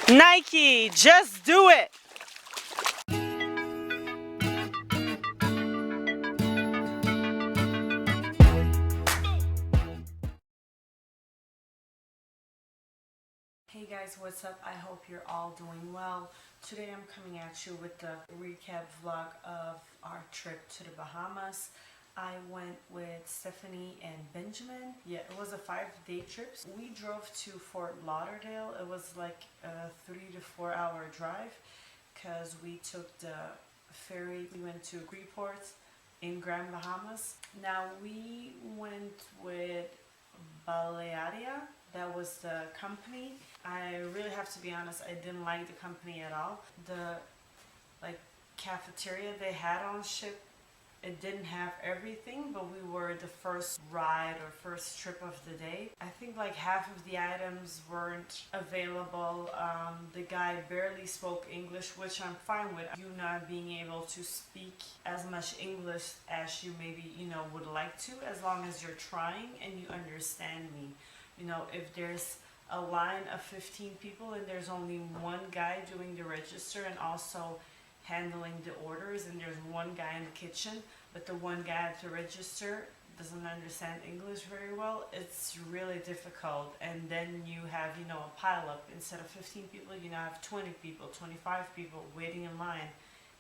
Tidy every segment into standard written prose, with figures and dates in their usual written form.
Nike, just do it. Hey guys, what's up? I hope you're all doing well. Today I'm coming at you with the recap vlog of our trip to the Bahamas. I went with Stefanie and Benjamin. Yeah, it was a 5-day trip. We drove to Fort Lauderdale. It was like a 3 to 4 hour drive because we took the ferry. We went to Freeport in Grand Bahamas. Now we went with Balearia. That was the company. I really have to be honest, I didn't like the company at all. The cafeteria they had on ship, it didn't have everything, but we were the first ride or first trip of the day. I think like half of the items weren't available. The guy barely spoke English, which I'm fine with. You not being able to speak as much English as you maybe, would like to, as long as you're trying and you understand me. If there's a line of 15 people and there's only one guy doing the register and also handling the orders, and there's one guy in the kitchen, but the one guy at the register doesn't understand English very well, it's really difficult. And then you have, a pile up. Instead of 15 people, you now have 20 people, 25 people waiting in line.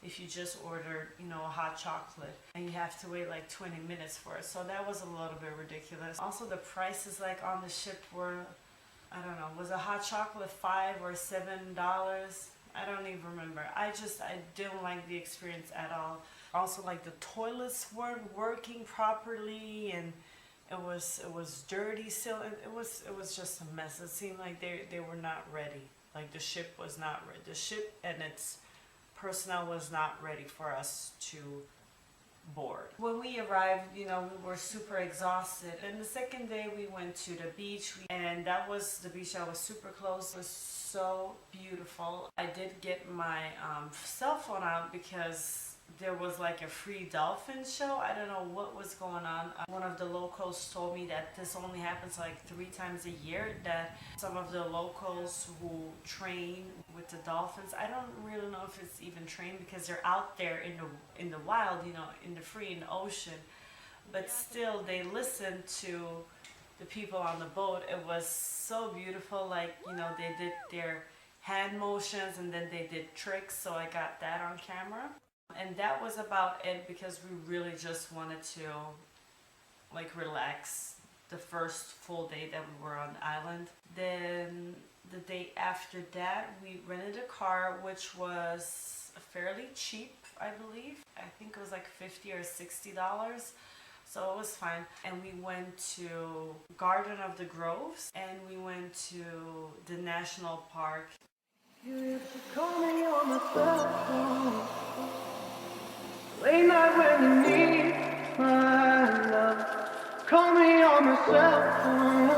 If you just ordered, a hot chocolate, and you have to wait like 20 minutes for it. So that was a little bit ridiculous. Also, the prices like on the ship were, I don't know, was a hot chocolate $5 or $7? I don't even remember. I didn't like the experience at all. Also, like the toilets weren't working properly, and it was dirty still. It was just a mess. It seemed like they were not ready. Like the ship was not ready. The ship and its personnel was not ready for us to board. When we arrived, we were super exhausted. And the second day we went to the beach, and that was the beach that was super close. It was so beautiful. I did get my cell phone out because there was like a free dolphin show. I don't know what was going on. One of the locals told me that this only happens like 3 times a year, that some of the locals who train with the dolphins, I don't really know if it's even trained because they're out there in the wild, in the free, in the ocean, but still they listen to the people on the boat. It was so beautiful. Like, they did their hand motions and then they did tricks, so I got that on camera. And that was about it because we really just wanted to relax the first full day that we were on the island. Then the day after that, we rented a car, which was fairly cheap, I believe. I think it was like $50 or $60. So it was fine. And we went to Garden of the Groves, and we went to the national park. You used to call me on my cell phone, late night when you need my love. Call me on my cell phone,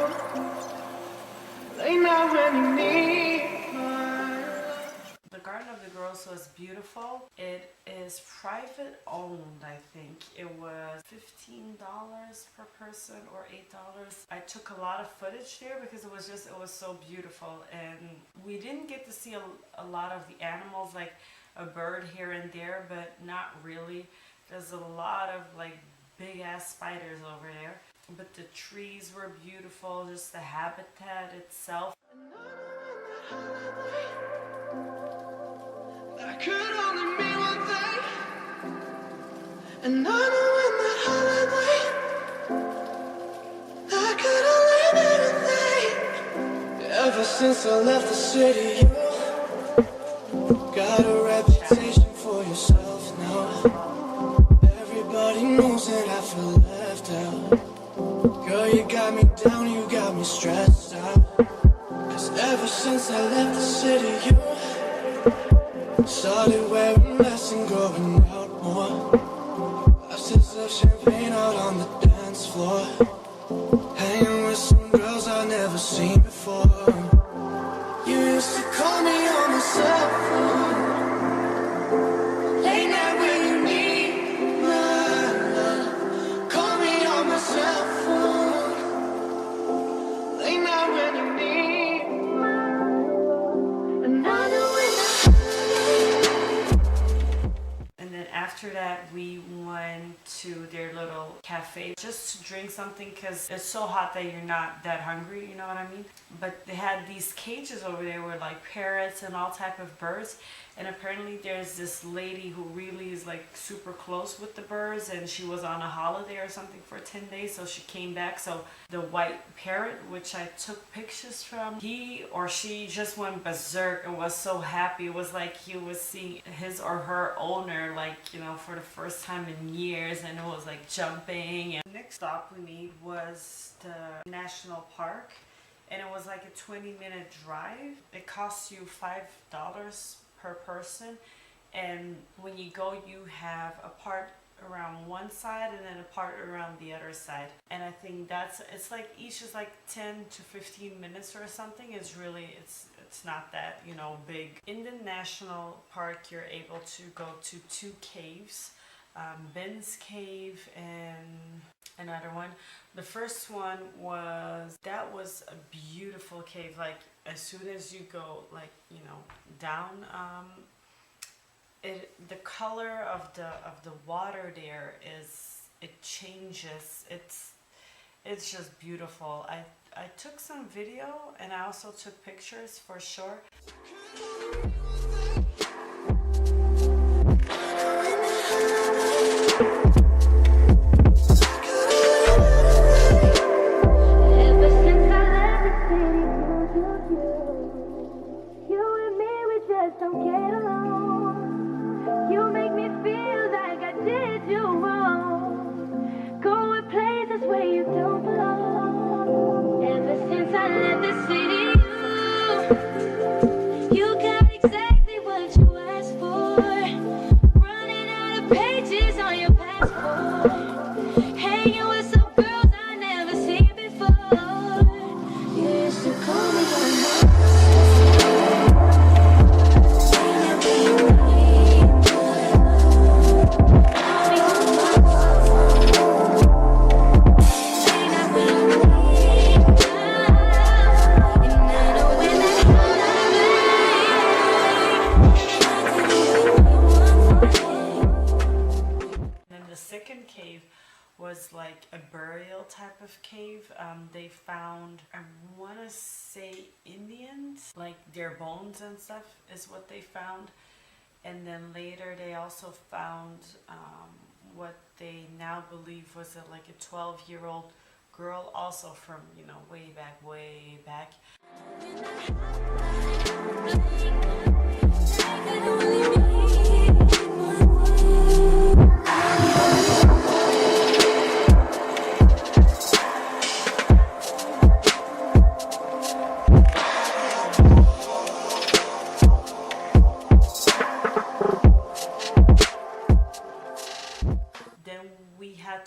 late night when you need my love. The Garden of the Groves was beautiful. It is private owned, I think. It was $15 per person or $8. I took a lot of footage there because it was so beautiful, and we didn't get to see a lot of the animals, like a bird here and there, but not really. There's a lot of big ass spiders over there, but the trees were beautiful, just the habitat itself. That could only mean one thing, and I know in that holiday that could only mean a thing. Ever since I left the city, you got a reputation for yourself now. Everybody knows that I feel left out. Girl, you got me down, you got me stressed out. Cause ever since I left the city, you started wearing less and going out more. I still serve champagne out on the dance floor, hanging with some girls I've never seen before. You used to call me on the cell phone, late night when you need my love. Call me on my cell phone, late night when you need my love. And after that, we went to their little cafe just to drink something because it's so hot that you're not that hungry, you know what I mean? But they had these cages over there with like parrots and all type of birds. And apparently there's this lady who really is like super close with the birds, and she was on a holiday or something for 10 days, so she came back. So the white parrot, which I took pictures from, he or she just went berserk and was so happy. It was like he was seeing his or her owner, like, you know, for the first time in years, and it was like jumping. And the next stop we made was the national park, and it was like a 20-minute drive. It costs you $5 per person, and when you go you have a part around one side and then a part around the other side, and I think it's like each is like 10 to 15 minutes or something. It's really it's not that, you know, big. In the national park you're able to go to 2 caves, Ben's cave and another one. The first one was a beautiful cave. Like as soon as you go, like, you know, down, the color of the water there it changes. It's just beautiful. I took some video and I also took pictures for sure. Was like a burial type of cave. They found, I want to say Indians, like their bones and stuff is what they found. And then later they also found what they now believe was like a 12-year-old girl, also from, you know, way back.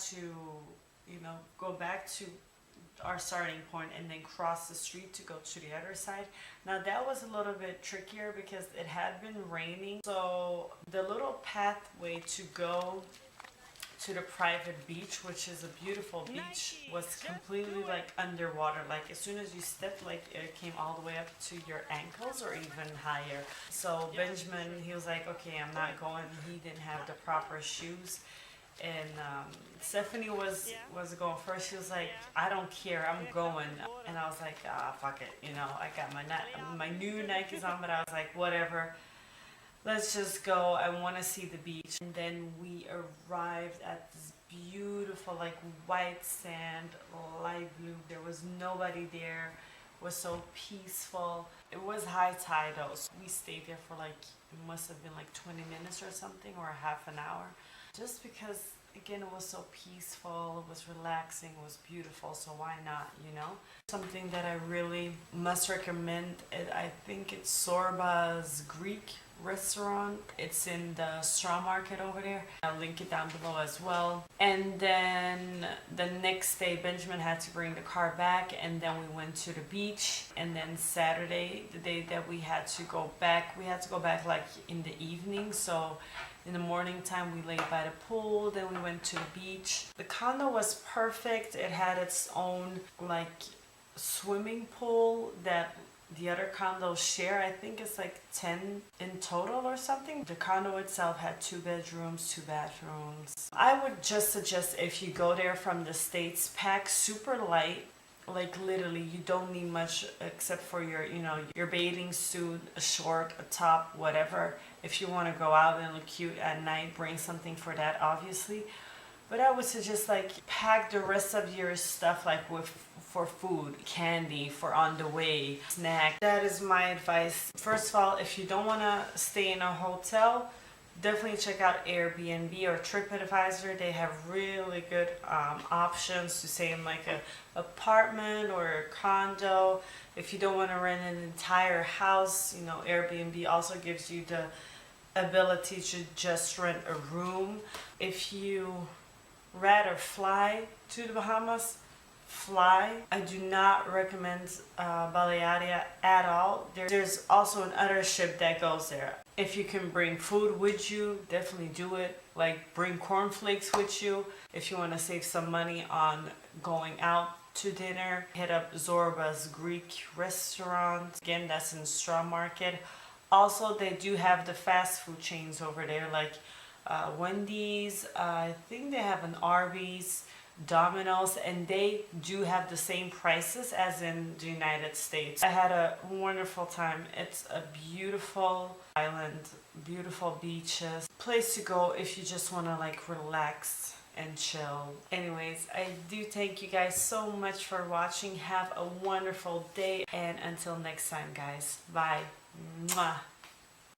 To, you know, go back to our starting point and then cross the street to go to the other side. Now that was a little bit trickier because it had been raining, so the little pathway to go to the private beach, which is a beautiful beach, was completely like underwater. Like as soon as you stepped, like it came all the way up to your ankles or even higher. So Benjamin, he was like, okay, I'm not going. He didn't have the proper shoes. And Stefanie was going first. She was like, I don't care, I'm going. And I was like, fuck it, you know, I got my new Nikes on, but I was like, whatever, let's just go. I want to see the beach. And then we arrived at this beautiful like white sand, light blue. There was nobody there. It was so peaceful. It was high tide though, so we stayed there for like, it must have been like 20 minutes or something, or half an hour. Just because, again, it was so peaceful, it was relaxing, it was beautiful, so why not, you know? Something that I really must recommend, I think it's Sorba's Greek restaurant. It's in the straw market over there. I'll link it down below as well. And then the next day, Benjamin had to bring the car back, and then we went to the beach. And then Saturday, the day that we had to go back like in the evening, so in the morning time we laid by the pool, then we went to the beach. The condo was perfect. It had its own like swimming pool that The other condos share, I think it's like 10 in total or something. The condo itself had 2 bedrooms, 2 bathrooms. I would just suggest, if you go there from the States, pack super light. Like literally you don't need much except for your, you know, your bathing suit, a short, a top, whatever. If you want to go out and look cute at night, bring something for that, obviously. But I would suggest like pack the rest of your stuff like for food, candy, for on the way, snack. That is my advice. First of all, if you don't want to stay in a hotel, definitely check out Airbnb or TripAdvisor. They have really good options to stay in like a apartment or a condo. If you don't want to rent an entire house, you know, Airbnb also gives you the ability to just rent a room. If you rather fly to the Bahamas, fly. I do not recommend Balearia at all. There's also another ship that goes there. If you can bring food with you, definitely do it. Like bring cornflakes with you. If you want to save some money on going out to dinner, hit up Zorba's Greek restaurant. Again, that's in Straw Market. Also, they do have the fast food chains over there, like Wendy's. I think they have an Arby's, Domino's, and they do have the same prices as in the United States. I had a wonderful time. It's a beautiful island, beautiful beaches, place to go if you just want to like relax and chill. Anyways, I do thank you guys so much for watching. Have a wonderful day, and until next time, guys. Bye. Mwah.